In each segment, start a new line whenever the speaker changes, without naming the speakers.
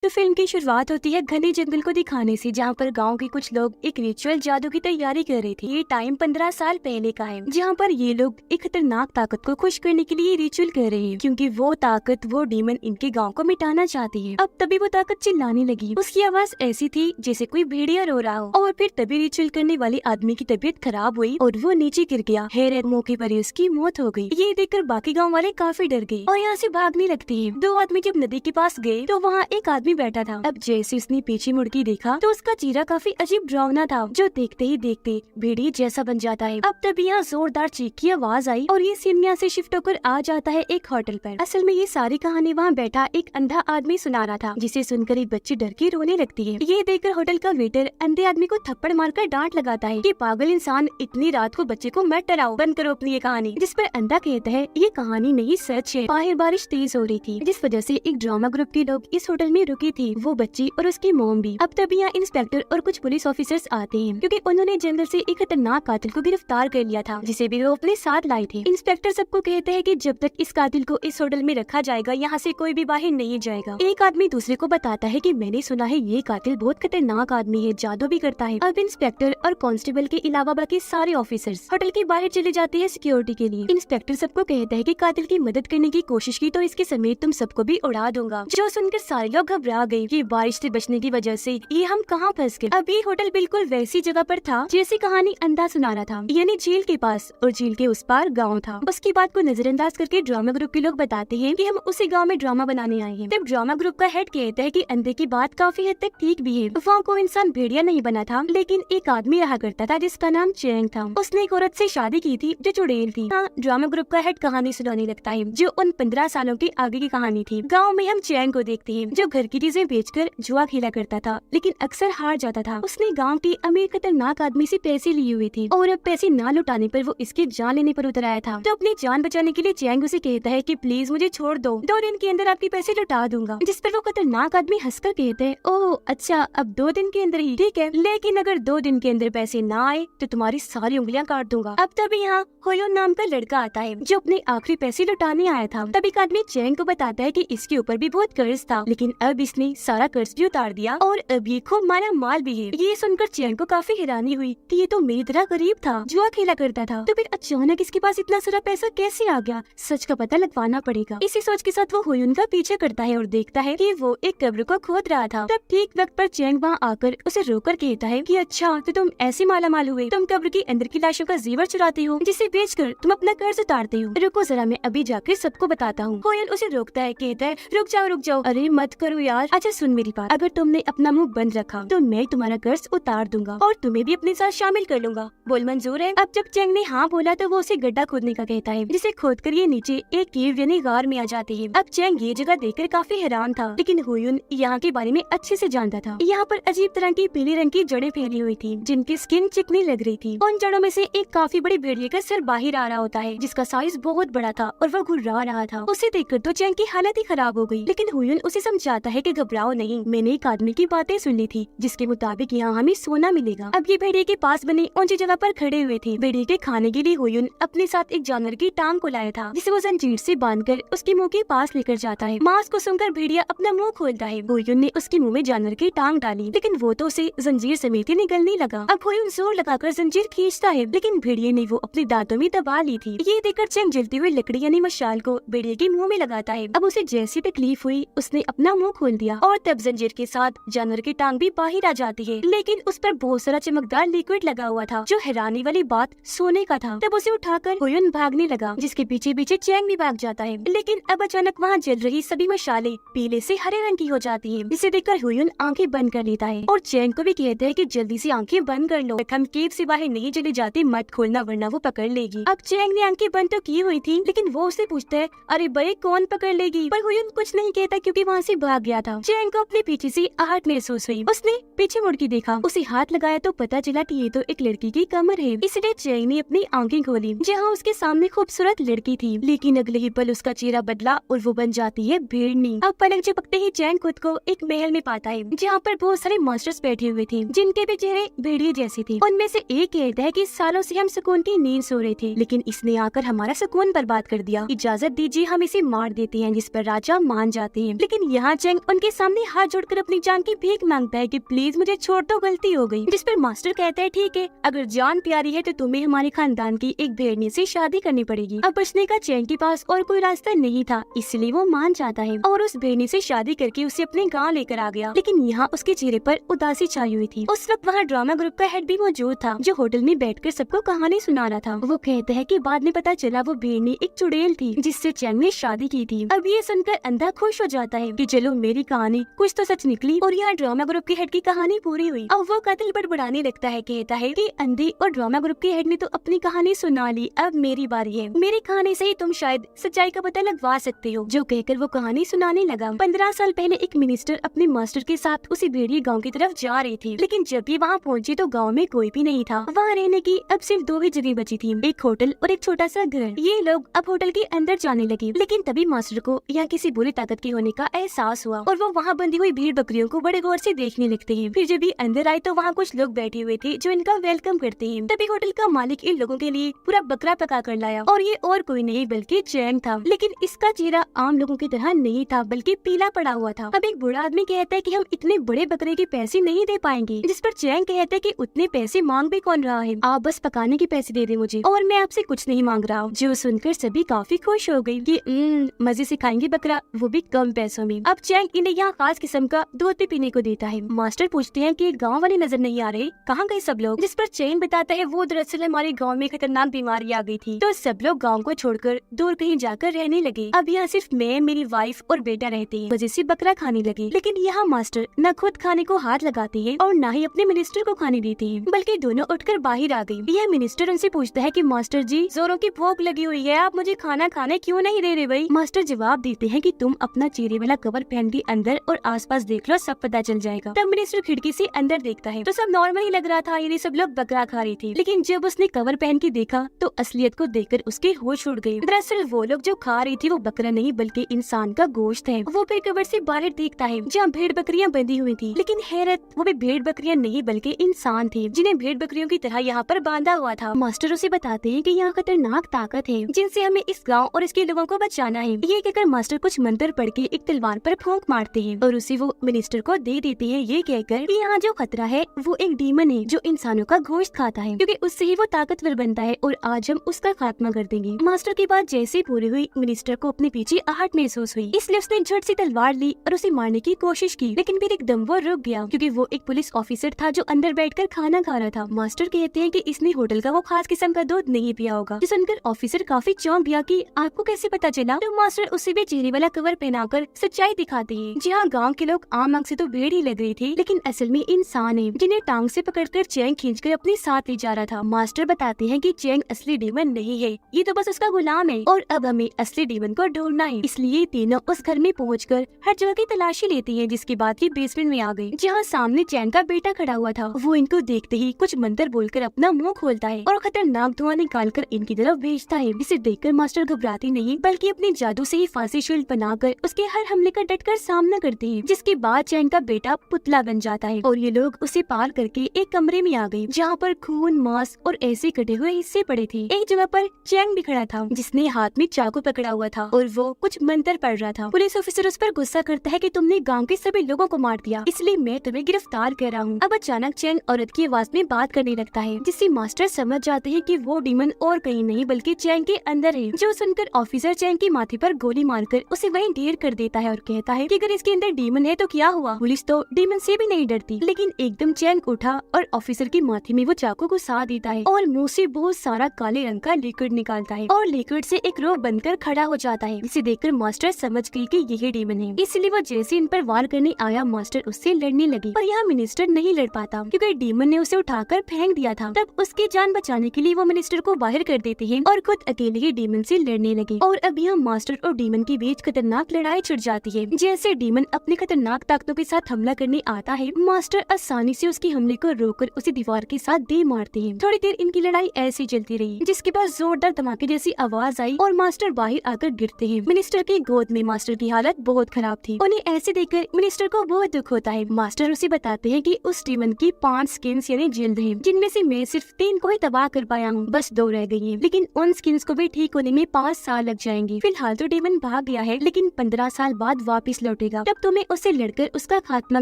तो फिल्म की शुरुआत होती है घने जंगल को दिखाने से, जहाँ पर गांव के कुछ लोग एक रिचुअल जादू की तैयारी कर रहे थे। ये टाइम 15 साल पहले का है, जहाँ पर ये लोग एक खतरनाक ताकत को खुश करने के लिए रिचुअल कर रहे हैं, क्योंकि वो ताकत, वो डीमन इनके गांव को मिटाना चाहती है। अब तभी वो ताकत चिल्लाने लगी। उसकी आवाज ऐसी थी जैसे कोई भेड़िया रो रहा हो। और फिर तभी रिचुअल करने वाले आदमी की तबीयत खराब हुई और वो नीचे गिर गया। हैरत मौके पर ही उसकी मौत हो गई। ये देखकर बाकी गाँव वाले काफी डर गए और यहाँ से भागने लगते हैं। दो आदमी जब नदी के पास गए तो वहाँ एक आदमी बैठा था। अब जैसे उसने पीछे मुड़ के देखा तो उसका चेहरा काफी अजीब डरावना था, जो देखते ही देखते भेड़िए जैसा बन जाता है। अब तभी यहाँ जोरदार चीख की आवाज आई और ये सीन यहाँ से शिफ्ट होकर आ जाता है एक होटल पर। असल में ये सारी कहानी वहाँ बैठा एक अंधा आदमी सुना रहा था, जिसे सुनकर एक बच्ची डर के रोने लगती है। ये देखकर होटल का वेटर अंधे आदमी को थप्पड़ मारकर डांट लगाता है कि पागल इंसान, इतनी रात को बच्चे को मत डराओ, बंद करो अपनी ये कहानी। जिस पर अंधा कहता है ये कहानी नहीं सच है। बाहर बारिश तेज हो रही थी, जिस वजह से एक ड्रामा ग्रुप के लोग इस होटल में रुके थे, वो बच्ची और उसकी मॉम भी। अब तभी यहाँ इंस्पेक्टर और कुछ पुलिस ऑफिसर्स आते हैं, क्योंकि उन्होंने जंगल से एक खतरनाक कातिल को गिरफ्तार कर लिया था, जिसे भी वो अपने साथ लाए थे। इंस्पेक्टर सबको कहते हैं कि जब तक इस कातिल को इस होटल में रखा जाएगा, यहाँ से कोई भी बाहर नहीं जाएगा। एक आदमी दूसरे को बताता है कि मैंने सुना है ये कातिल बहुत खतरनाक आदमी है, जादू भी करता है। अब इंस्पेक्टर और कांस्टेबल के अलावा बाकी सारे ऑफिसर्स होटल के बाहर चले जाते हैं सिक्योरिटी के लिए। इंस्पेक्टर सबको कहता है कि कातिल की मदद करने की कोशिश की तो इसके समेत तुम सबको भी उड़ा दूंगा। जो सुनकर सारे लोग घबरा गए कि बारिश से बचने की वजह से ये हम कहाँ फंस गए। अब ये होटल बिल्कुल वैसी जगह पर था जैसी कहानी अंधा सुना रहा था, यानी झील के पास, और झील के उस पार गाँव था। उसकी बात को नजरअंदाज करके ड्रामा ग्रुप के लोग बताते हैं कि हम उसी गाँव में ड्रामा बनाने आए हैं। तब ड्रामा ग्रुप का हेड कहता है कि अंधे की बात काफी हद तक ठीक भी है। वहाँ कोई इंसान भेड़िया नहीं बना था, लेकिन एक आदमी रहा करता था जिसका नाम चैंग था। उसने एक औरत से शादी की थी जो चुड़ैल थी। हाँ, ड्रामा ग्रुप का हेड कहानी सुनाने लगता है, जो उन 15 सालों के आगे की कहानी थी। गाँव में हम चैंग को देखते हैं, जो घर की चीजें बेचकर जुआ खेला करता था, लेकिन अक्सर हार जाता था। उसने गांव के अमीर खतरनाक आदमी से पैसे लिए हुए थे और अब पैसे ना लौटाने पर वो इसकी जान लेने पर उतर आया था। तो अपनी जान बचाने के लिए चैंग उसे कहता है कि प्लीज मुझे छोड़ दो, 2 दिन के अंदर आपके पैसे लौटा दूंगा। जिस पर वो खतरनाक आदमी हंसकर कहते हैं, ओह अच्छा, अब 2 दिन के अंदर ही ठीक है, लेकिन अगर 2 दिन के अंदर पैसे ना आए तो तुम्हारी सारी उंगलियां काट दूंगा। अब तभी यहाँ होयोन नाम का लड़का आता है, जो अपने आखिरी पैसे लौटाने आया था। तभी एक आदमी चैंग को बताता है कि इसके ऊपर भी बहुत कर्ज था, लेकिन अब इसने सारा कर्ज भी उतार दिया और अब ये खूब माला माल भी है। ये सुनकर चैंग को काफी हैरानी हुई कि ये तो मेरी तरह गरीब था, जुआ खेला करता था, तो फिर अचानक इसके पास इतना सारा पैसा कैसे आ गया। सच का पता लगवाना पड़ेगा। इसी सोच के साथ वो होयुन का पीछे करता है और देखता है कि वो एक कब्र को खोद रहा था। तब ठीक वक्त पर चैंग वहाँ आकर उसे रोकर कहता है कि अच्छा, तो तुम ऐसे माला माल हुए, तुम कब्र के अंदर की लाशों का जेवर चुराते हो, जिसे बेचकर तुम अपना कर्ज उतारते हो। रुको जरा, मैं अभी जाकर सबको बताता हूँ। होयुन उसे रोकता है, कहता है रुक जाओ। अरे मत करो यार, अच्छा सुन मेरी बात, अगर तुमने अपना मुंह बंद रखा तो मैं तुम्हारा कर्ज उतार दूंगा और तुम्हें भी अपने साथ शामिल कर लूंगा। बोल मंजूर है? अब जब चैंग ने हाँ बोला तो वो उसे गड्ढा खोदने का कहता है, जिसे खोदकर ये नीचे एक केव यानी गार में आ जाते हैं। अब चैंग ये जगह देखकर काफी हैरान था, लेकिन होयुन यहाँ के बारे में अच्छे से जानता था। यहाँ पर अजीब तरह की पीले रंग की जड़ें फैली हुई थी, जिनकी स्किन चिकनी लग रही थी। उन जड़ों में से एक काफी बड़ी भेड़िए का सिर बाहर आ रहा होता है, जिसका साइज बहुत बड़ा था और वो घुर्रा रहा था। उसे देखकर तो चैंग की हालत ही खराब हो गई, लेकिन होयुन उसे समझाता है कि घबराओ नहीं, मैंने एक आदमी की बातें सुन ली थी, जिसके मुताबिक यहाँ हमें सोना मिलेगा। अब ये भेड़िए के पास बने ऊंची जगह पर खड़े हुए थे। भेड़िए के खाने के लिए होयुन अपने साथ एक जानवर की टांग को लाया था, जिसे वो जंजीर से बांधकर उसके मुंह के पास लेकर जाता है। मांस को सुनकर भेड़िया अपना मुंह खोलता है। होयुन ने उसके मुंह में जानवर की टांग डाली, लेकिन वो तो उसे जंजीर समेत ही निगलने लगा। अब होयुन जोर लगाकर जंजीर खींचता है, लेकिन भेड़िए ने वो अपने दांतों में दबा ली थी। ये देखकर चैंग जलती हुई लकड़ी यानी मशाल को भेड़िए के मुंह में लगाता है। अब उसे जैसी तकलीफ हुई, उसने अपना मुंह खोल दिया और तब जंजीर के साथ जानवर की टांग भी बाहर आ जाती है, लेकिन उस पर बहुत सारा चमकदार लिक्विड लगा हुआ था, जो हैरानी वाली बात सोने का था। तब उसे उठाकर होयुन भागने लगा, जिसके पीछे पीछे चैंग भी भाग जाता है। लेकिन अब अचानक वहाँ जल रही सभी मशाले पीले से हरे रंग की हो जाती है, जिसे देखकर होयुन आंखें बंद कर लेता है और चैंग को भी कहता है कि जल्दी से आंखें बंद कर लो, हम केव से बाहर नहीं चले जाते, मत खोलना वरना वो पकड़ लेगी। अब चैंग ने आंखें बंद तो की हुई थी, लेकिन वो उससे पूछता है, अरे भाई कौन पकड़ लेगी? पर होयुन कुछ नहीं कहता, क्योंकि वहाँ से भाग गया था। चैंग को अपने पीछे से आहट महसूस हुई। उसने पीछे मुड़ के देखा, उसे हाथ लगाया तो पता चला कि ये तो एक लड़की की कमर है। इसलिए चैंग ने अपनी आंखें खोली, जहाँ उसके सामने खूबसूरत लड़की थी, लेकिन अगले ही पल उसका चेहरा बदला और वो बन जाती है भेड़नी। अब पलक झपकते ही चैंग खुद को एक महल में पाता है, जहाँ पर बहुत सारे मॉन्स्टर्स बैठे हुए थे, जिनके भी चेहरे भेड़िए जैसे थे। उनमें से एक कहता है कि सालों से हम सुकून की नींद सो रहे थे, लेकिन इसने आकर हमारा सुकून बर्बाद कर दिया, इजाजत दीजिए हम इसे मार देते हैं। जिस पर राजा मान जाते हैं, लेकिन यहाँ चैंग उनके सामने हाथ जोड़कर अपनी जान की भीख मांगता है कि प्लीज मुझे छोड़ दो, गलती हो गई। जिस पर मास्टर कहता है ठीक है, अगर जान प्यारी है तो तुम्हें हमारे खानदान की एक भेड़नी से शादी करनी पड़ेगी। अब बचने का चैंग के पास और कोई रास्ता नहीं था, इसलिए वो मान जाता है और उस भेड़नी से शादी करके उसे अपने गाँव लेकर आ गया। लेकिन यहाँ उसके चेहरे पर उदासी छाई हुई थी। उस वक्त वहाँ ड्रामा ग्रुप का हेड भी मौजूद था, जो होटल में बैठकर सबको कहानी सुना रहा था। वो कहता है कि बाद में पता चला वो भेड़नी एक चुड़ैल थी जिससे चैंग ने शादी की थी। अब ये सुनकर अंधा खुश हो जाता है कि चलो मेरी कहानी कुछ तो सच निकली और यहाँ ड्रामा ग्रुप के हेड की कहानी पूरी हुई। अब वो कत्ल बड़बड़ाने लगता है, कहता है कि अंधे और ड्रामा ग्रुप के हेड ने तो अपनी कहानी सुना ली, अब मेरी बारी है, मेरी कहानी से ही तुम शायद सच्चाई का पता लगवा सकते हो। जो कहकर वो कहानी सुनाने लगा। 15 साल पहले एक मिनिस्टर अपने मास्टर के साथ उसी भेड़िए गाँव की तरफ जा रही थी, लेकिन जब भी वहाँ पहुँची तो गाँव में कोई भी नहीं था। वहाँ रहने की अब सिर्फ 2 ही जगह बची थी, एक होटल और एक छोटा सा घर। ये लोग अब होटल के अंदर जाने लगे, लेकिन तभी मास्टर को यहाँ किसी बुरी ताकत के होने का एहसास हुआ और वो वहाँ बंधी हुई भेड़ बकरियों को बड़े गौर से देखने लगते हैं। फिर जब ये अंदर आए तो वहाँ कुछ लोग बैठे हुए थे जो इनका वेलकम करते हैं। तभी होटल का मालिक इन लोगों के लिए पूरा बकरा पका कर लाया और ये और कोई नहीं बल्कि चैंग था। लेकिन इसका चेहरा आम लोगों की तरह नहीं था, बल्कि पीला पड़ा हुआ था। अब एक बूढ़ा आदमी कहता है कि हम इतने बड़े बकरे के पैसे नहीं दे पाएंगे, जिस पर चैंग कहता है कि उतने पैसे मांग भी कौन रहा है, आप बस पकाने के पैसे दे दे मुझे और मैं आपसे कुछ नहीं मांग रहा हूँ। जो सुनकर सभी काफी खुश हो गयी कि मजे से खाएंगे बकरा, वो भी कम पैसों में। अब चैंग इन्हें यहाँ खास किस्म का दूध भी पीने को देता है। मास्टर पूछते हैं कि गांव वाले नजर नहीं आ रहे, कहाँ गए सब लोग? जिस पर चैंग बताता है वो दरअसल हमारे गांव में खतरनाक बीमारी आ गई थी, तो सब लोग गांव को छोड़कर दूर कहीं जाकर रहने लगे। अब यहाँ सिर्फ मैं, मेरी वाइफ और बेटा रहते हैं, वजह से बकरा खाने लगे। लेकिन यहाँ मास्टर न खुद खाने को हाथ लगाते हैं और न ही अपने मिनिस्टर को खाने देते हैं, बल्कि दोनों उठकर बाहर आ गए। यह मिनिस्टर उनसे पूछता है कि मास्टर जी, जोरों की भूख लगी हुई है, आप मुझे खाना खाने क्यों नहीं दे रहे भाई? मास्टर जवाब देते हैं कि तुम अपना चेहरे वाला कवर पहन के अंदर और आसपास देख लो, सब पता चल जाएगा। तब मिनिस्टर खिड़की से अंदर देखता है तो सब नॉर्मल ही लग रहा था, यानी सब लोग बकरा खा रही थी। लेकिन जब उसने कवर पहन के देखा तो असलियत को देखकर उसके होश उड़ गए। दरअसल वो लोग जो खा रही थी वो बकरा नहीं बल्कि इंसान का गोश्त है। वो फिर कवर से बाहर देखता है जहाँ भेड़ बकरियां बंधी हुई थी, लेकिन हैरत, वो भी भेड़ बकरियां नहीं बल्कि इंसान थे जिन्हें भेड़ बकरियों की तरह यहाँ पर बांधा हुआ था। मास्टर उसे बताते हैं कि यहाँ खतरनाक ताकत है जिनसे हमें इस गाँव और इसके लोगों को बचाना है। ये कहकर मास्टर कुछ मंत्र पढ़ के एक तलवार पर फूंक मारते हैं और उसे वो मिनिस्टर को दे देते हैं, ये कहकर कि यहाँ जो खतरा है वो एक डीमन है जो इंसानों का गोश्त खाता है, क्योंकि उससे ही वो ताकतवर बनता है और आज हम उसका खात्मा कर देंगे। मास्टर की बात जैसे पूरी हुई, मिनिस्टर को अपने पीछे आहट महसूस हुई, इसलिए उसने झट से तलवार ली और उसे मारने की कोशिश की। लेकिन फिर एकदम वो रुक गया क्योंकि वो एक पुलिस ऑफिसर था जो अंदर बैठकर खाना खा रहा था। मास्टर कहते हैं कि इसने होटल का वो खास किस्म का दूध नहीं पिया होगा। जो सुनकर ऑफिसर काफी चौंक गया कि आपको कैसे पता चला? तो मास्टर उसे भी चेहरे वाला कवर पहनाकर सच्चाई दिखाते हैं। जी हाँ, गाँव के लोग आम आंख से तो भेड़ ही लग रही थी, लेकिन असल में इंसान है जिन्हें टांग से पकड़कर चैंग खींचकर अपने साथ ले जा रहा था। मास्टर बताते हैं कि चैंग असली डीमन नहीं है, ये तो बस उसका गुलाम है और अब हमें असली डीमन को ढूंढना है। इसलिए तीनों उस घर में पहुंचकर हर जगह की तलाशी लेती हैं, जिसके बाद ये बेसमेंट में आ गई जहाँ सामने चैंग का बेटा खड़ा हुआ था। वो इनको देखते ही कुछ मंत्र बोलकर अपना मुंह खोलता है और खतरनाक धुआं निकालकर इनकी तरफ भेजता है। इसे देखकर मास्टर घबराती नहीं बल्कि अपने जादू से ही फांसी शील्ड बनाकर उसके हर हमले का डटकर सामना करती है, जिसके बाद चैंग का बेटा पुतला बन जाता है और ये लोग उसे पार करके एक कमरे में आ गए जहाँ पर खून, मांस और ऐसे कटे हुए हिस्से पड़े थे। एक जगह पर चैंग भी खड़ा था जिसने हाथ में चाकू पकड़ा हुआ था और वो कुछ मंत्र पढ़ रहा था। पुलिस ऑफिसर उस पर गुस्सा करता है कि तुमने गांव के सभी लोगों को मार दिया, इसलिए मैं तुम्हें गिरफ्तार कर रहा हूँ। अब अचानक चैंग औरत की आवाज में बात करने लगता है, जिससे मास्टर समझ जाते हैं कि वो डीमन और कहीं नहीं बल्कि चैंग के अंदर है। जो सुनकर ऑफिसर चैंग के माथे पर गोली मारकर उसे वहीं ढेर कर देता है और कहता है कि अगर इसके अंदर डीमन है तो क्या हुआ? पुलिस तो डीमन से भी नहीं डरती। लेकिन एकदम चैंग उठा और ऑफिसर के माथे में वो चाकू घुसा देता है और मुंह से बहुत सारा काले रंग का लिक्विड निकालता है और लिक्विड से एक रोग बनकर खड़ा हो जाता है, जिसे देखकर मास्टर समझ गई कि यही डीमन है। इसलिए वो जैसे इन पर वार करने आया, मास्टर उससे लड़ने लगी, पर यहाँ मिनिस्टर नहीं लड़ पाता क्योंकि डीमन ने उसे उठाकर फेंक दिया था। तब उसकी जान बचाने के लिए वो मिनिस्टर को बाहर कर देते हैं और खुद अकेले ही डीमन से लड़ने लगे। और अब यहाँ मास्टर और डीमन के बीच खतरनाक लड़ाई छिड़ जाती है। जैसे डीमन अपनी खतरनाक ताकतों के साथ हमला करने आता है, मास्टर आसानी से उसके हमले को रोककर उसे दीवार के साथ दे मारते हैं। थोड़ी देर इनकी लड़ाई ऐसी चलती रही, जिसके बाद जोरदार धमाके जैसी आवाज आई और मास्टर बाहर आकर गिरते हैं। मिनिस्टर की गोद में मास्टर की हालत बहुत खराब थी। उन्हें ऐसे देखकर मिनिस्टर को बहुत दुख होता है। मास्टर उसे बताते हैं कि उस डीमन की 5 स्किन्स यानी जिल्द हैं, जिनमें से मैं सिर्फ 3 को ही तबाह कर पाया हूँ, बस 2 रह गई हैं। लेकिन उन स्किन्स को भी ठीक होने में 5 साल लग जाएंगे। फिलहाल तो डीमन भाग गया है, लेकिन 15 साल बाद वापस लौट लौटेगा तब तुम्हें उससे लड़कर उसका खात्मा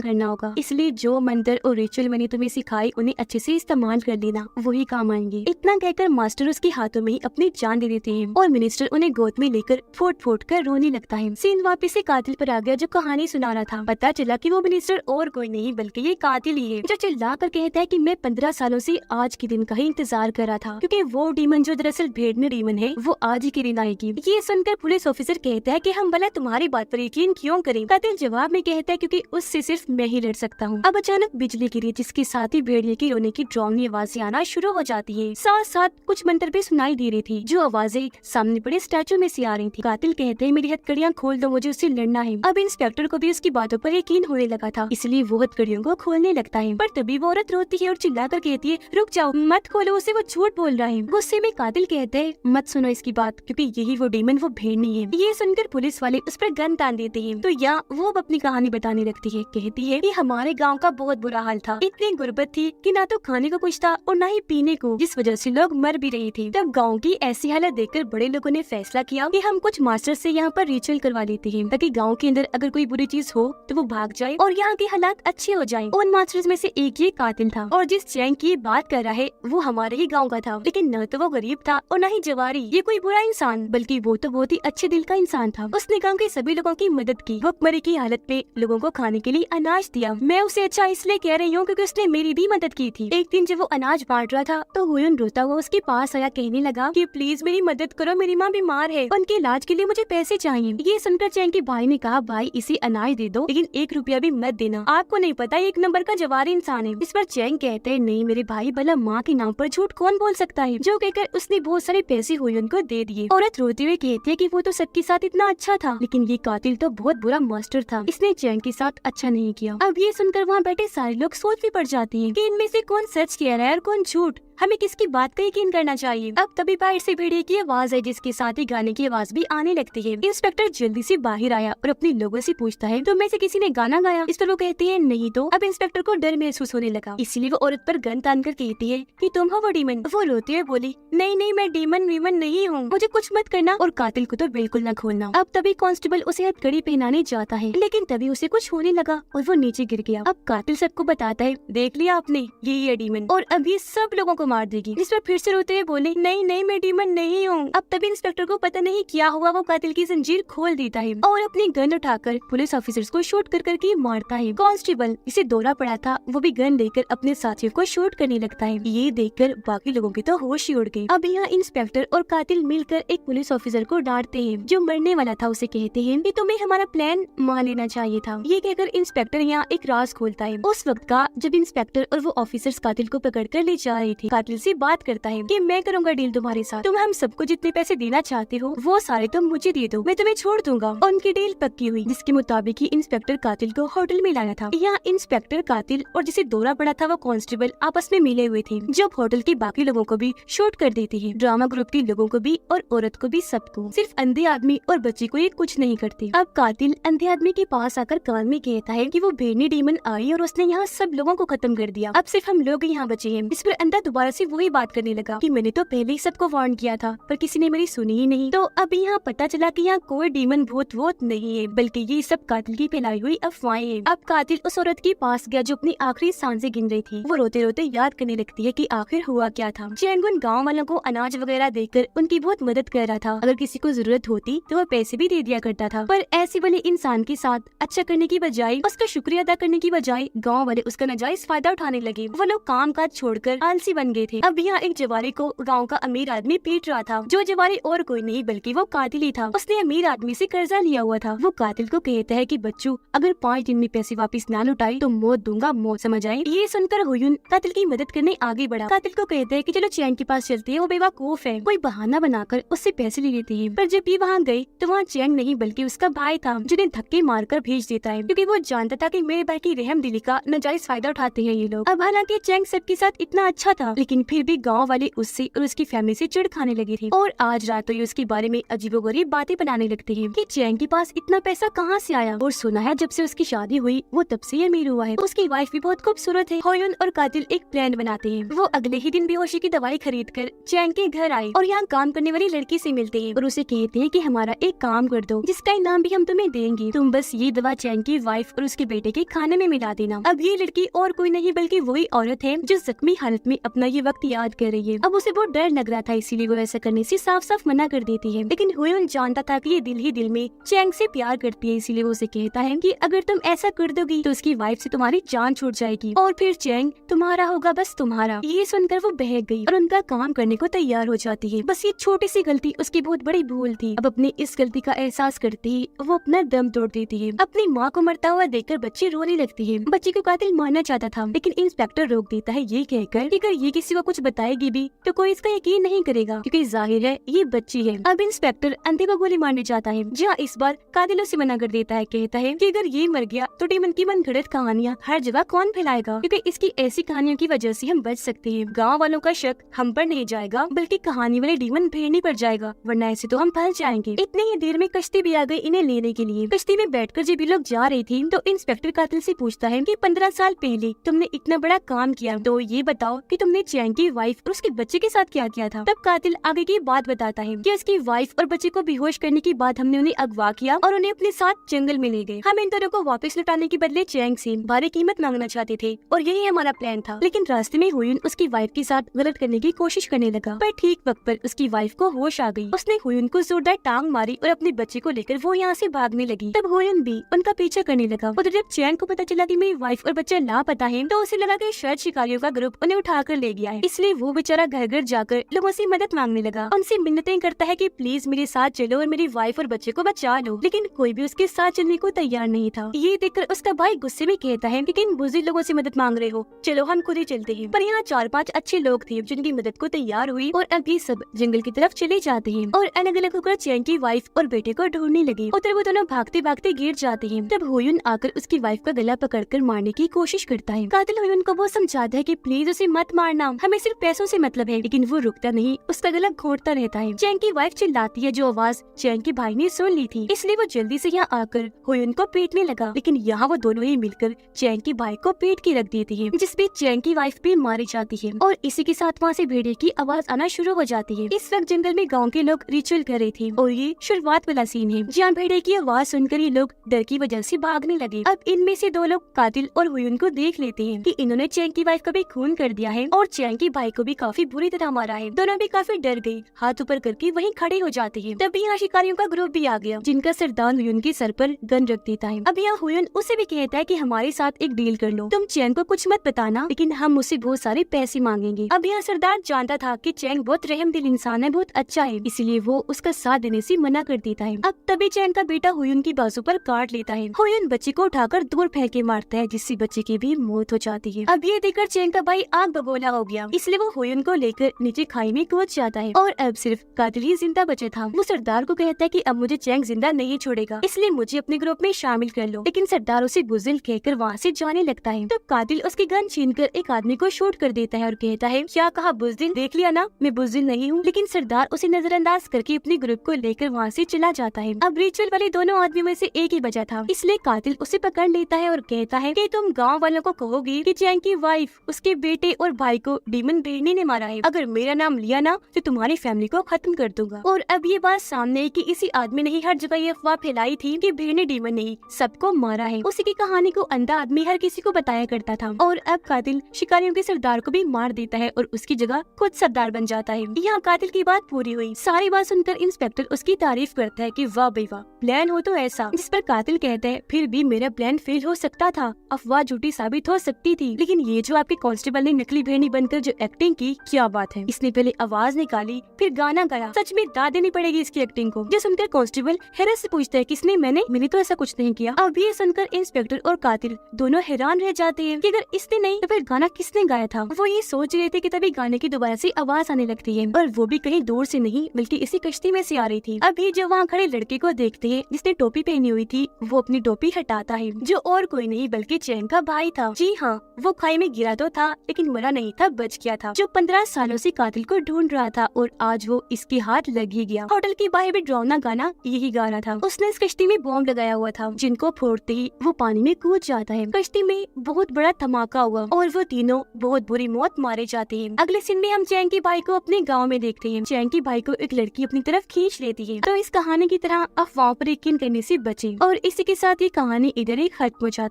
करना होगा। इसलिए जो मंत्र और रिचुअल मैंने तुम्हें सिखाई उन्हें अच्छे से इस्तेमाल कर लेना, वही काम आएंगे। इतना कहकर मास्टर उसके हाथों में ही अपनी जान दे देते हैं और मिनिस्टर उन्हें गोद में लेकर फोट फोट कर रोने लगता है। सीन वापस से कातिल पर आ गया जो कहानी सुना रहा था। पता चला कि वो मिनिस्टर और कोई नहीं बल्कि ये कातिल ही है, जो चिल्ला कर कहता है कि मैं 15 सालों से आज के दिन का ही इंतजार कर रहा था, क्योंकि वो डीमन जो दरअसल भेड़नी डीमन है वो आज ही के दिन आएगी। ये सुनकर पुलिस ऑफिसर कहता है कि हम भला तुम्हारी बात पर यकीन क्यों करें। कातिल जवाब में कहता है क्योंकि उससे सिर्फ मैं ही लड़ सकता हूँ। अब अचानक बिजली गिरी जिसके साथ ही भेड़िए की रोने की डरावनी आवाजें आना शुरू हो जाती है। साथ साथ कुछ मंत्र भी सुनाई दे रही थी जो आवाजें सामने पड़े स्टैचू में से आ रही थी। कातिल कहते हैं मेरी हथकड़ियाँ खोल दो, मुझे उससे लड़ना है। अब इंस्पेक्टर को भी उसकी बातों पर यकीन होने लगा था, इसलिए वो हथकड़ियों को खोलने लगता है। पर तभी वो औरत रोती है और चिल्लाकर कहती है रुक जाओ, मत खोलो उसे, वो झूठ बोल रहा है। गुस्से में कातिल कहते हैं मत सुनो इसकी बात, क्योंकि यही वो डीमन वो भेड़नी है। ये सुनकर पुलिस वाले उस पर गन तान देते हैं। तो यहाँ वो अपनी कहानी बताने लगती है। कहती है कि हमारे गांव का बहुत बुरा हाल था, इतनी गुर्बत थी कि ना तो खाने को कुछ था और ना ही पीने को, जिस वजह से लोग मर भी रहे थे। तब गांव की ऐसी हालत देखकर बड़े लोगों ने फैसला किया कि हम कुछ मास्टर से यहाँ पर रिचुअल करवा लेते हैं, ताकि गांव के अंदर अगर कोई बुरी चीज हो तो वो भाग जाए और यहाँ के हालात अच्छे हो जाएं। उन मास्टर्स में से एक ये कातिल था और जिस चैंग की बात कर रहा है वो हमारे ही गाँव का था, लेकिन न तो वो गरीब था और न ही जवारी ये कोई बुरा इंसान, बल्कि वो तो बहुत ही अच्छे दिल का इंसान था। उसने गाँव के सभी लोगों की मदद की, भुखमरी की हालत में लोगों को खाने के लिए अनाज दिया। मैं उसे अच्छा इसलिए कह रही हूँ क्योंकि उसने मेरी भी मदद की थी। एक दिन जब वो अनाज बांट रहा था तो हुयुन रोता हुआ उसके पास आया, कहने लगा कि प्लीज मेरी मदद करो, मेरी माँ बीमार है, उनके इलाज के लिए मुझे पैसे चाहिए। ये सुनकर चैंग के भाई ने कहा भाई इसे अनाज दे दो, लेकिन 1 रुपया भी मत देना, आपको नहीं पता ये एक नंबर का जवारी इंसान है। इस पर चैंग कहते हैं नहीं मेरे भाई, भला माँ के नाम पर झूठ कौन बोल सकता है। जो कहकर उसने बहुत सारे पैसे हुयुन को दे दिए। औरत रोते हुए कहती है कि वो तो सबके साथ इतना अच्छा था, लेकिन ये कातिल तो बहुत बुरा मास्टर था, इसने चैंग के साथ अच्छा नहीं किया। अब ये सुनकर वहाँ बैठे सारे लोग सोच भी पड़ जाते हैं कि इनमें से कौन सच कह रहा है और कौन झूठ, हमें किसकी बात का यकीन करना चाहिए। अब तभी बाहर से भेड़िए की आवाज है जिसके साथ ही गाने की आवाज भी आने लगती है। इंस्पेक्टर जल्दी से बाहर आया और अपने लोगों से पूछता है तो में से किसी ने गाना गाया। इस पर वो कहते हैं नहीं। तो अब इंस्पेक्टर को डर महसूस होने लगा, इसलिए वो औरत पर गन तान कर कहती है कि तुम हो वो डीमन। वो रोते हुए बोली नहीं नहीं मैं डीमन वीमन नहीं हूँ, मुझे कुछ मत करना और कातिल को तो बिल्कुल न खोलना। अब तभी कांस्टेबल उसे हथकड़ी पहनाने जाता है, लेकिन तभी उसे कुछ होने लगा और वो नीचे गिर गया। अब कातिल सबको बताता है देख लिया आपने, यही है डीमन और अब ये सब लोगों को मार देगी। इस पर फिर से रोते हुए बोले नहीं नहीं मैं डीमन नहीं हूँ। अब तभी इंस्पेक्टर को पता नहीं क्या हुआ, वो कातिल की जंजीर खोल देता है और अपनी गन उठाकर पुलिस ऑफिसर्स को शूट कर करके मारता है। कांस्टेबल इसे दौरा पड़ा था, वो भी गन लेकर अपने साथियों को शूट करने लगता है। ये देखकर बाकी लोगों के तो होश ही उड़ गए। अब यहाँ इंस्पेक्टर और कातिल मिलकर एक पुलिस ऑफिसर को डांटते हैं जो मरने वाला था। उसे कहते हैं कि तुम्हें हमारा प्लान मान लेना चाहिए था। ये कहकर इंस्पेक्टर यहाँ एक राज खोलता है उस वक्त का जब इंस्पेक्टर और वो ऑफिसर्स कातिल को पकड़ कर ले जा रहे थे। कातिल से बात करता है कि मैं करूंगा डील तुम्हारे साथ, तुम हम सबको जितने पैसे देना चाहते हो वो सारे तुम मुझे दे दो, मैं तुम्हें छोड़ दूंगा। और उनकी डील पक्की हुई, जिसके मुताबिक ही इंस्पेक्टर कातिल को होटल में लाया था। यहाँ इंस्पेक्टर कातिल और जिसे दौरा पड़ा था वो कांस्टेबल आपस में मिले हुए थे, जो होटल के बाकी लोगों को भी शूट कर देते हैं, ड्रामा ग्रुप के लोगों को भी और औरत को भी, सबको। सिर्फ अंधे आदमी और बच्चे को ये कुछ नहीं करते। अब कातिल अंधे आदमी के पास आकर कान में कहता है कि वो भेड़नी डीमन आई और उसने यहाँ सब लोगों को खत्म कर दिया, अब सिर्फ हम लोग यहाँ बचे हैं। इस पर अंधा दोबारा से वही बात करने लगा कि मैंने तो पहले ही सबको वार्न किया था पर किसी ने मेरी सुनी ही नहीं। तो अब यहाँ पता चला कि यहाँ कोई डीमन भूत वोत नहीं है, बल्कि ये सब कातिल की फैलाई हुई अफवाहें हैं। अब कातिल उस औरत के पास गया जो अपनी आखिरी सांसें गिन रही थी। वो रोते रोते याद करने लगती है कि आखिर हुआ क्या था। चैंगुन गाँव वालों को अनाज वगैरह देकर उनकी बहुत मदद कर रहा था, अगर किसी को जरूरत होती तो वो पैसे भी दे दिया करता था। पर ऐसे वाले इंसान के साथ अच्छा करने की बजाय, उसका शुक्रिया अदा करने की बजाय गाँव वाले उसका नाजायज फायदा उठाने लगे। वो लोग काम काज छोड़कर आलसी बन गए थे। अब यहाँ एक जवारी को गाँव का अमीर आदमी पीट रहा था, जो जवारी और कोई नहीं बल्कि वो कातिल ही था। उसने अमीर आदमी से कर्जा लिया हुआ था। वो कातिल को कहता है कि बच्चों अगर 5 दिन में पैसे वापस ना लौटाई तो मौत दूंगा, मौत समझ आई। ये सुनकर हुयुन कातिल की मदद करने आगे बढ़ा। कातिल को कहता है कि चलो चैंग के पास चलते हैं, वो बेवकूफ है। कोई बहाना बनाकर उससे पैसे ले लेते हैं। पर जब ये वहाँ गए तो वहाँ चैंग नहीं बल्कि उसका भाई था, जिन्हें धक्के मारकर भेज देता है, क्योंकि वो जानता था कि मेरे भाई की रहम दिली का नाजायज फायदा उठाते हैं ये लोग। अब हालांकि चैंग सबके साथ इतना अच्छा था, लेकिन फिर भी गाँव वाले उससे और उसकी फैमिली से चिढ़ खाने लगे थे और आज रात तो ये उसके बारे में अजीबोगरीब बातें बनाने लगते हैं कि चैंग के पास इतना पैसा कहाँ से आया और सुना है जब से उसकी शादी हुई वो तब से अमीर हुआ है। उसकी वाइफ भी बहुत खूबसूरत है। होयुन और कातिल एक प्लान बनाते हैं। वो अगले ही दिन बेहोशी की दवाई खरीद कर चैंग के घर आए और यहाँ काम करने वाली लड़की से मिलते हैं और उसे कहते हैं कि हमारा एक काम कर दो जिसका इनाम भी हम तुम्हें देंगे। तुम बस ये दवा चैंग की वाइफ और उसके बेटे के खाने में मिला देना। अब ये लड़की और कोई नहीं बल्कि वही औरत है जो जख्मी हालत में अपना ये वक्त याद कर रही है। अब उसे बहुत डर लग रहा था, इसीलिए वो ऐसा करने से साफ साफ मना कर देती है। लेकिन होयुन जानता था कि ये दिल ही दिल में चैंग से प्यार करती है, इसीलिए वो उसे कहता है कि अगर तुम ऐसा कर दोगी तो उसकी वाइफ से तुम्हारी जान छूट जाएगी और फिर चैंग तुम्हारा होगा, बस तुम्हारा। ये सुनकर वो बहक गई और उनका काम करने को तैयार हो जाती है। बस ये छोटी सी गलती उसकी बहुत बड़ी भूल थी। अब अपनी इस गलती का एहसास करते ही वो अपना दम तोड़ देती है। अपनी माँ को मरता हुआ देखकर बच्ची रोने लगती है। बच्ची को कातिल मारना चाहता था लेकिन इंस्पेक्टर रोक देता है ये कहकर कि अगर ये किसी को कुछ बताएगी भी तो कोई इसका यकीन नहीं करेगा क्योंकि जाहिर है ये बच्ची है। अब इंस्पेक्टर अंधे को गोली मारने जाता है जहाँ इस बार कातिल उसे मना कर देता है। कहता है कि अगर ये मर गया तो डीमन की मनगढ़ंत कहानियाँ हर जगह कौन फैलाएगा, क्योंकि इसकी ऐसी कहानियों की वजह से हम बच सकते हैं। गाँव वालों का शक हम पर नहीं जाएगा बल्कि कहानी वाले डीमन भेड़नी पर जाएगा, वरना ऐसे तो हम फंस जाएंगे। इतनी ही देर में कश्ती भी आ गई इन्हें लेने के लिए। कश्ती में बैठकर जब ये लोग जा रही थी तो इंस्पेक्टर कातिल से पूछता है कि 15 साल पहले तुमने इतना बड़ा काम किया तो ये बताओ कि तुमने चैंग की वाइफ और उसके बच्चे के साथ क्या किया था। तब कातिल आगे की बात बताता है कि उसकी वाइफ और बच्चे को बेहोश करने के बाद हमने उन्हें अगवा किया और उन्हें अपने साथ जंगल में ले गए। हम इन दोनों को वापस लौटाने के बदले चैंग से भारी कीमत मांगना चाहते थे और यही हमारा प्लान था। लेकिन रास्ते में हुयुन उसकी वाइफ के साथ गलत करने की कोशिश करने लगा, पर ठीक वक्त पर उसकी वाइफ को होश आ गई। उसने हुयुन को जोरदार टांग मारी और अपने बच्चे को लेकर वो यहाँ से भागने लगी। तब हुयुन भी उनका पीछा करने लगा। उधर जब चैंग को पता चला कि मेरी वाइफ और बच्चा लापता है तो उसे लगा कि शायद शिकारियों का ग्रुप उन्हें उठाकर ले गया है, इसलिए वो बेचारा घर घर जाकर लोगों से मदद मांगने लगा। उनसे मिन्नतें करता है कि प्लीज मेरे साथ चलो और मेरी वाइफ और बच्चे को बचा लो, लेकिन कोई भी उसके साथ चलने को तैयार नहीं था। ये देखकर उसका भाई गुस्से में कहता है कि किन बुजुर्ग लोगों से मदद मांग रहे हो, चलो हम खुद ही चलते हैं। पर यहाँ 4-5 अच्छे लोग थे जिनकी मदद को तैयार हुई और अब ये सब जंगल की तरफ चले जाते हैं और अलग अलग होकर चैंग की वाइफ और बेटे को ढूंढने लगे। उधर वो दोनों भागते भागते गिर जाते हैं। तब हुयुन आकर उसकी वाइफ का गला पकड़कर मारने की कोशिश करता है। कातिल हुयुन को वो समझाता है कि प्लीज उसे मत मारना, हमें सिर्फ पैसों से मतलब है, लेकिन वो रुकता नहीं, उसका गला घोंटता रहता है। चैंग की वाइफ चिल्लाती है जो आवाज चैंग के भाई ने सुन ली थी, इसलिए वो जल्दी से यहाँ आकर हुयुन को पीटने लगा। लेकिन यहाँ वो दोनों ही मिलकर चैंग के भाई को पीट के रख देती है, जिस पे चैंग की वाइफ भी मारी जाती है और इसी के साथ वहाँ से भेड़िए की आवाज आना शुरू हो जाती है। इस वक्त जंगल में गाँव के लोग रिचुअल कर रहे थे और ये शुरुआत वाला सीन है जहाँ भेड़िए की आवाज सुनकर ये लोग डर की वजह से भागने लगे। अब इनमें से 2 लोग कातिल और हुयुन को देख लेते हैं कि इन्होंने चैंग की वाइफ का भी खून कर दिया है और चैंग के भाई को भी काफी बुरी तरह मारा है। दोनों भी काफी डर गए, हाथ ऊपर करके वहीं खड़े हो जाते हैं। तभी यहाँ शिकारियों का ग्रुप भी आ गया जिनका सरदार हुयुन के सर पर गन रख देता है। अब यहाँ हुयुन उसे भी कहता है कि हमारे साथ एक डील कर लो, तुम चैंग को कुछ मत बताना लेकिन हम उससे बहुत सारे पैसे मांगेंगे। अब यहाँ सरदार जानता था कि चैंग बहुत रहमदिल इंसान है, बहुत अच्छा है, इसलिए वो उसका साथ देने से मना कर देता है। अब तभी चैंग का बेटा हुयुन की बाजू पर काट लेता है। हुयुन बच्चे को उठाकर दूर फेंक के मारता है जिससे बच्चे की भी मौत हो जाती है। अब ये देखकर चैंग का भाई आग बबूला हो गया, इसलिए वो हुयुन को लेकर नीचे खाई में कूद जाता है और अब सिर्फ कातिल ही जिंदा बचा था। वो सरदार को कहता है कि अब मुझे चैंग जिंदा नहीं छोड़ेगा, इसलिए मुझे अपने ग्रुप में शामिल कर लो। लेकिन सरदार उसे बुज़दिल कहकर वहाँ से जाने लगता है। तब कातिल उसकी गन छीनकर एक आदमी को शूट कर देता है और कहता है क्या कहा बुज़दिल, देख लिया ना मैं बुज़दिल नहीं हूँ। लेकिन सरदार उसे नजरअंदाज करके अपने ग्रुप को लेकर वहाँ से चला जाता है। अब रिचुअल वाले दोनों आदमी में से एक ही बचा था, इसलिए कातिल उसे पकड़ लेता है और कहता है कि तुम गाँव वालों को कहोगी कि चैंग की वाइफ, उसके बेटे और भाई को डीमन भेड़नी ने मारा है। अगर मेरा नाम लिया ना तो तुम्हारी फैमिली को खत्म कर दूंगा। और अब ये बात सामने है कि इसी आदमी ने ही हर जगह ये अफवाह फैलाई थी कि भेड़नी डीमन नहीं सबको मारा है। उसी की कहानी को अंधा आदमी हर किसी को बताया करता था और अब कातिल शिकारियों के सरदार को भी मार देता है और उसकी जगह खुद सरदार बन जाता है। यहाँ कातिल की बात पूरी हुई। सारी बात सुनकर इंस्पेक्टर उसकी तारीफ करता है कि वाह भाई वाह, प्लान हो तो ऐसा। जिस पर कातिल कहता है फिर भी मेरा प्लान फेल हो सकता था, अफवाह झूठी साबित हो सकती थी, लेकिन ये जो आपके कांस्टेबल ने नकली भेड़नी बनकर जो एक्टिंग की, क्या बात है। इसने पहले आवाज निकाली फिर गाना गाया, सच में दाद देनी पड़ेगी इसकी एक्टिंग को। जो सुनकर कांस्टेबल हैरत से पूछता है किसने, मैंने तो ऐसा कुछ नहीं किया। अब ये सुनकर इंस्पेक्टर और कातिल दोनों हैरान रह जाते हैं कि अगर इसने नहीं तो फिर गाना किसने गाया था। वो ये सोच रहे थे कि तभी गाने की दोबारा से आवाज आने लगती है और वो भी कहीं दूर से नहीं बल्कि इसी कश्ती में से आ रही थी। अभी जो वहाँ खड़े लड़के को देखते हैं जिसने टोपी पहनी हुई थी, वो अपनी टोपी हटाता है, जो और कोई नहीं बल्कि चैंग का भाई था। जी हाँ, वो खाई में गिरा तो था लेकिन मरा नहीं था, तब बच गया था, जो 15 सालों से कातिल को ढूंढ रहा था, और आज वो इसके हाथ लग ही गया। होटल के बाहर भी डरावना गाना यही गा रहा था। उसने इस कश्ती में बॉम्ब लगाया हुआ था, जिनको फोड़ते ही वो पानी में कूद जाता है। कश्ती में बहुत बड़ा धमाका हुआ और वो तीनों बहुत बुरी मौत मारे जाते हैं। अगले सीन में हम चैंकी भाई को अपने गाँव में देखते हैं। चैंकी भाई को एक लड़की अपनी तरफ खींच लेती है। तो इस कहानी की तरह अफवाहों पर यकीन करने से बचें। और इसी के साथ ये कहानी इधर ही खत्म हो जाती है।